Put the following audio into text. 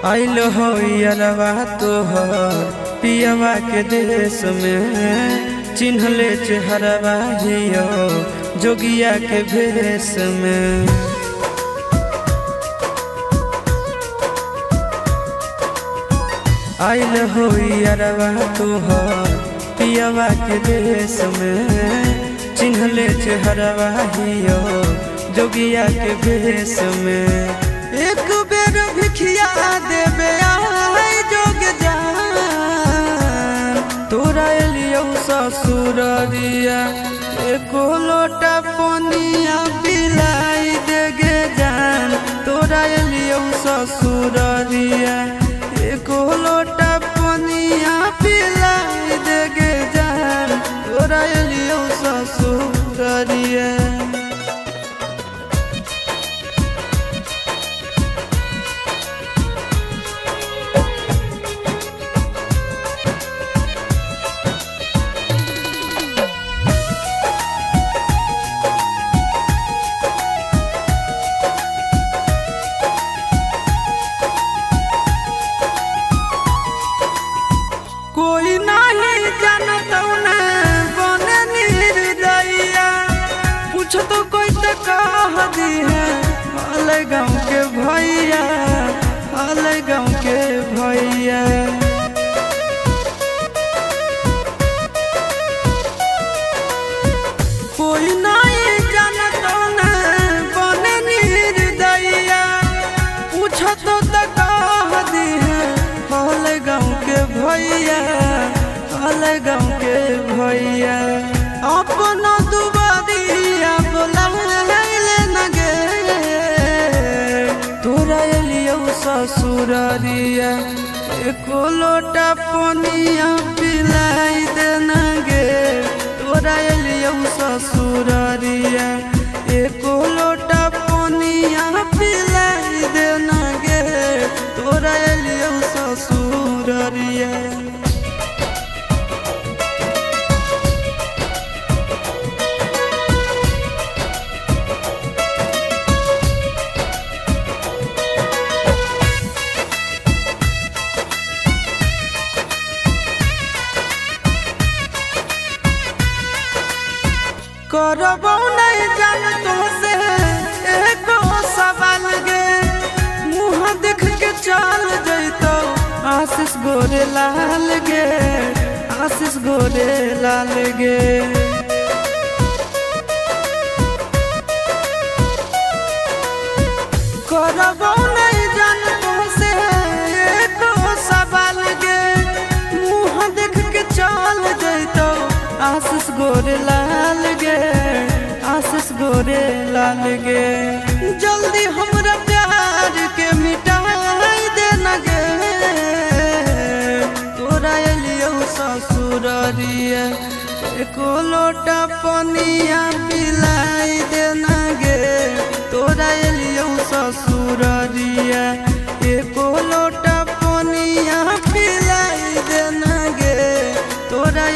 आइलो हो यारवा तोहर पियवा के देश में, चिन्हले चेहरवा हियो जोगिया के भेष में। आइल हो यारवा तोहर पियवा के देश में, चिन्हले चेहरवा हियो जोगिया के भेष में। एक बेर भिखिया देवे आए जोग जान, तोरा एलियो ससुररिया एको लोटा पनिया पिलाई देगे जान। तोरा एलियो ससुररिया एको लोटा पनिया पिलाई देगे जान। तोरा एलियो ससुररिया कोई नहीं जानत बने निर्दयिया, पूछ तो कोई तो कह दी है हाल गाँव के भैया, हाल गाँव के भैया। कोई नहीं जानत बने निर्दयिया, पूछ तो कह दी है हाल गाँव के भैया, हाल गाँव के भैया। अपना दुबारिया बोलाइले न गे, तोरा एलियो ससुररिया एको लोटा पनिया पिलाई दे न गे। तोरा एलियो ससुररिया एको लोटा पनिया पिलाई दे न गे। तोरा एलियो ससुररिया करबो नहीं जान तुमसे एको सवाल गे, मुँह देख के चल जैतो आशीष गोरे लाल गे, आशीष गोरे लाल गे। करबो नहीं जान तुमसे एको सवाल गे, मुँह देख के चल जैतो आशीष गोरे लाल गे, आशीष गोरे लाल गे। जल्दी हमरा प्यार के मिटाई दे न गे, तोरा एलियो ससुररिया एको लोटा पनिया पिलाई दे न गे। तोरा एलियो ससुररिया एको लोटा पनिया पिलाई दे न गे। तोरा